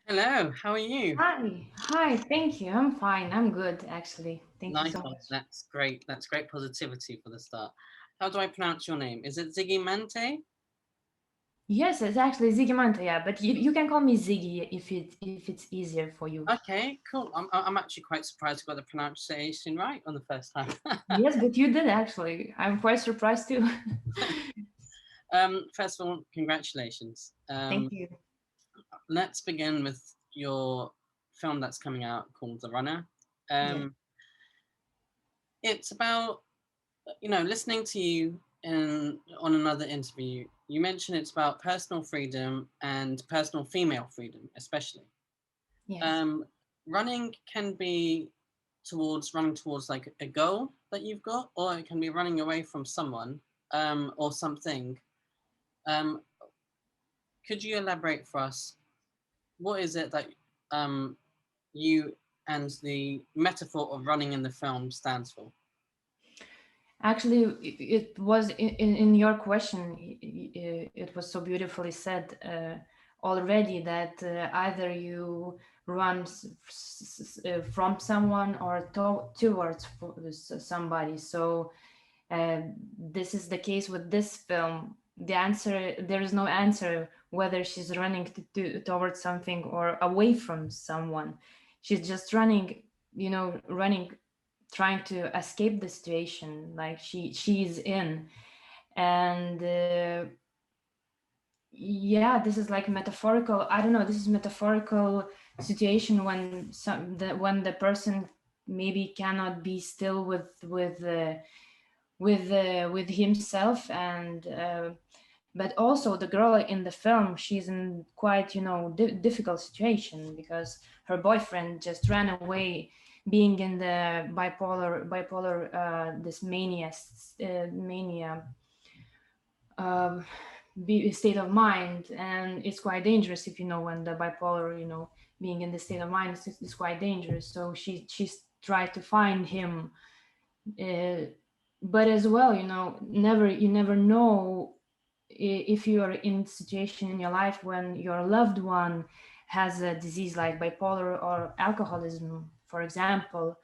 Hello, how are you? Hi, thank you. I'm fine. I'm good, actually. Thank you Nice so one. much. That's great. That's great positivity for the start. How do I pronounce your name? Is it Zygimantė? Yes, it's actually Zygimantė, yeah, but you can call me Ziggy if it's easier for you. Okay, cool. I'm actually quite surprised I got the pronunciation right on the first time. Yes, but you did actually. I'm quite surprised too. First of all, congratulations. Thank you. Let's begin with your film that's coming out called The Runner. Yeah. Um, it's about listening to you in on another interview. You mentioned it's about personal freedom and personal female freedom, especially. Yes. um, Running can be running towards like a goal that you've got, or it can be running away from someone or something. Um, could you elaborate for us? What is it that um, you and the metaphor of running in the film stands for? Actually, it was in your question, it was so beautifully said already that either you run from someone or towards somebody. So this is the case with this film. There is no answer whether she's running towards something or away from someone. She's just running, running, trying to escape the situation like she's in. And yeah, this is like metaphorical. I don't know. This is metaphorical situation when when the person maybe cannot be still with himself, and but also the girl in the film, she's in quite difficult situation because her boyfriend just ran away, being in the bipolar this mania uh, state of mind. And it's quite dangerous, if you know, when the bipolar, being in the state of mind is quite dangerous. So she's tried to find him, uh, but as well, you never know if you are in a situation in your life when your loved one has a disease like bipolar or alcoholism, for example.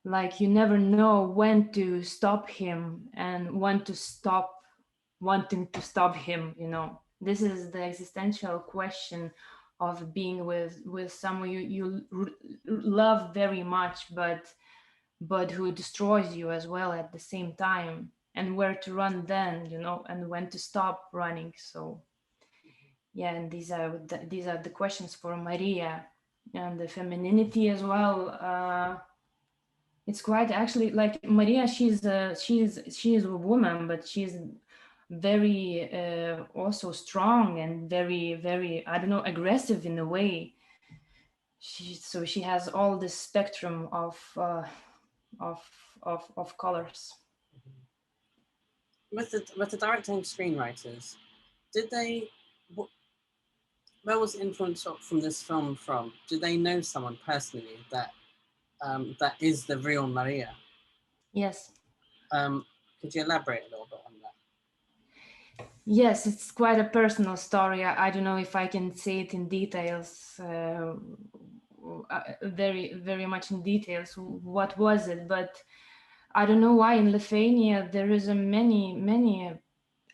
Like, you never know when to stop him and when to stop wanting to stop him. This is the existential question of being with someone love very much, but who destroys you as well at the same time, and where to run then, and when to stop running. So yeah, and these are the questions for Maria. And the femininity as well. It's quite actually like Maria. She is a woman, but she's very also strong and very, very, I don't know, aggressive in a way. So she has all this spectrum of of colors. With the director and screenwriters, did they? Where was the influence from this film from? Do they know someone personally that is the real Maria? Yes. Um, could you elaborate a little bit on that? Yes, it's quite a personal story. I don't know if I can say it in details, very, very much in details. What was it? But I don't know why in Lithuania there is a many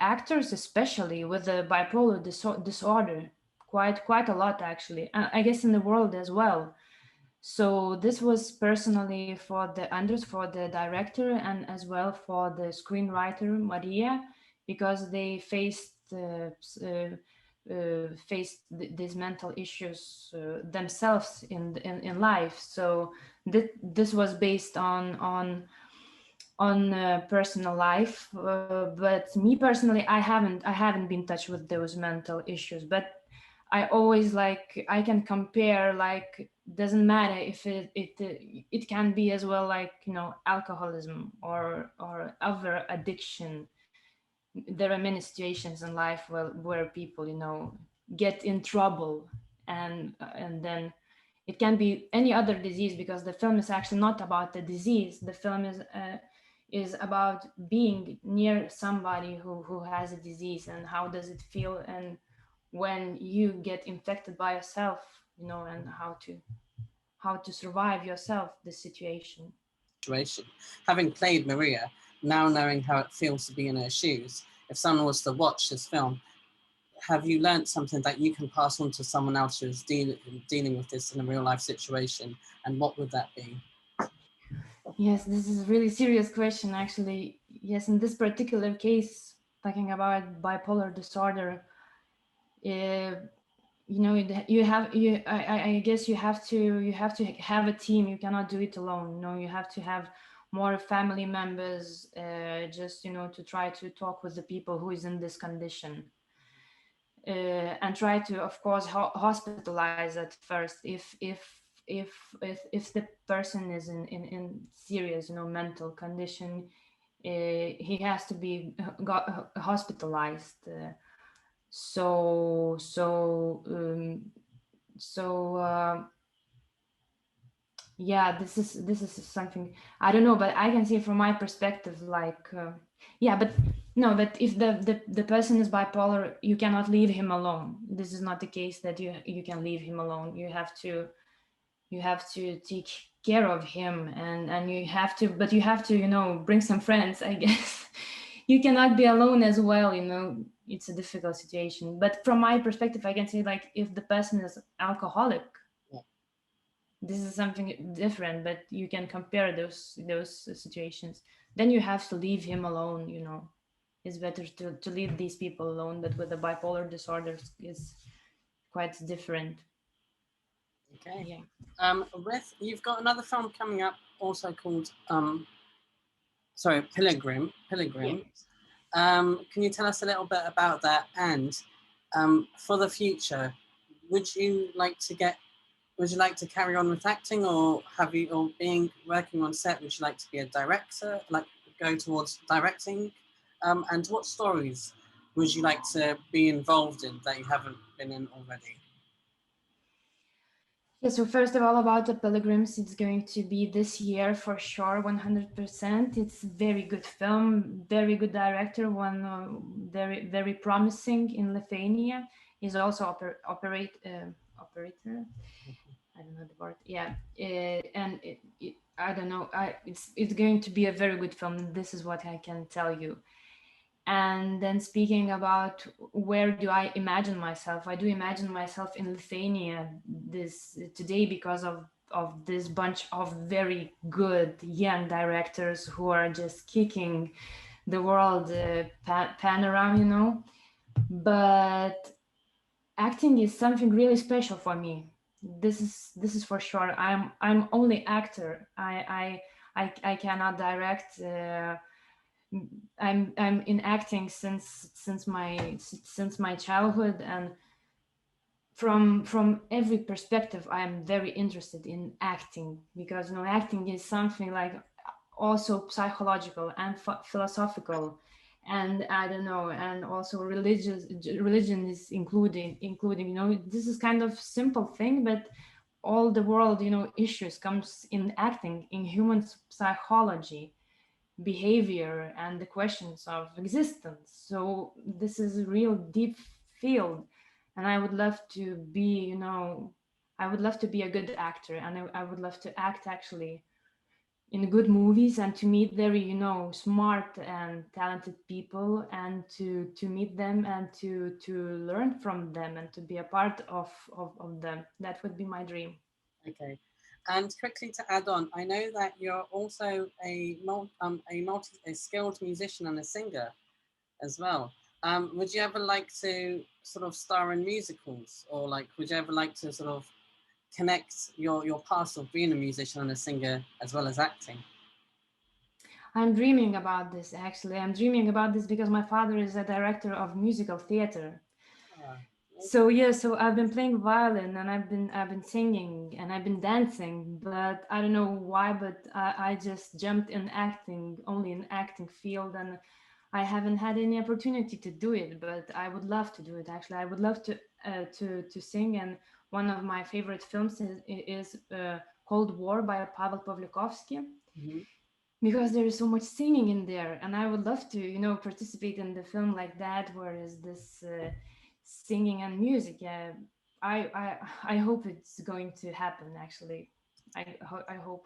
actors, especially with the bipolar disorder. Quite a lot, actually. I guess in the world as well. So this was personally for the Andres, for the director, and as well for the screenwriter Maria, because they these mental issues themselves in life. So this was based on personal life. But me personally, I haven't been touched with those mental issues. But I always, like, I can compare, like, doesn't matter if it can be as well, like, alcoholism or other addiction. There are many situations in life where people, get in trouble. And then it can be any other disease, because the film is actually not about the disease. The film is about being near somebody who has a disease, and how does it feel, and when you get infected by yourself, you know, and how to survive yourself this situation. Having played Maria, now knowing how it feels to be in her shoes, if someone was to watch this film, have you learned something that you can pass on to someone else who's dealing with this in a real life situation? And what would that be? Yes, this is a really serious question, actually. Yes, in this particular case, talking about bipolar disorder, you know, I guess you have to have a team. You cannot do it alone. No, you have to have more family members, just, you know, to try to talk with the people who is in this condition, and try to, of course, hospitalize at first if the person is in serious, you know, mental condition. He has to be hospitalized. So so so yeah, this is something I don't know, but I can see from my perspective, like yeah, but no, but if the person is bipolar, you cannot leave him alone. This is not the case that you can leave him alone. You have to take care of him, and you have to, but you have to, you know, bring some friends, I guess. You cannot be alone as well, you know. It's a difficult situation, but from my perspective, I can say, like, if the person is alcoholic, this is something different, but you can compare those situations. Then you have to leave him alone, you know. It's better to leave these people alone, but with the bipolar disorder is quite different. Okay. Yeah. You've got another film coming up also called Pilgrim. Yeah. Can you tell us a little bit about that? And for the future, would you like to carry on with acting, or working on set? Would you like to be a director, like go towards directing? And what stories would you like to be involved in that you haven't been in already? Yeah, so first of all, about the Pilgrims, it's going to be this year for sure, 100%. It's very good film, very good director, one very, very promising in Lithuania. He's also operator. I don't know the word. Yeah, and I don't know. It's going to be a very good film. This is what I can tell you. And then speaking about where do I imagine myself, I do imagine myself in Lithuania this today because of this bunch of very good young directors who are just kicking the world panorama, you know. But acting is something really special for me. This is for sure. I'm only actor. I cannot direct. I'm in acting since my childhood, and from every perspective I am very interested in acting, because, you know, acting is something like also psychological and philosophical, and I don't know, and also religion is including, you know. This is kind of simple thing, but all the world, you know, issues comes in acting, in human psychology, behavior, and the questions of existence. So this is a real deep field, and I would love to be, you know, I would love to be a good actor, and I would love to act actually in good movies, and to meet very, you know, smart and talented people, and to meet them, and to learn from them, and to be a part of them. That would be my dream. Okay. And quickly to add on, I know that you're also a skilled musician and a singer as well. Would you ever like to sort of star in musicals, or like would you ever like to sort of connect your past of being a musician and a singer as well as acting? I'm dreaming about this, actually. I'm dreaming about this because my father is a director of musical theater. So yeah, so I've been playing violin, and I've been singing, and I've been dancing, but I don't know why, but I just jumped in acting, only in acting field, and I haven't had any opportunity to do it, but I would love to do it. Actually, I would love to sing, and one of my favorite films is Cold War by Pavel Pavlikovsky. Mm-hmm. Because there is so much singing in there, and I would love to, you know, participate in the film like that, where is this singing and music. Yeah, I hope it's going to happen. Actually, I hope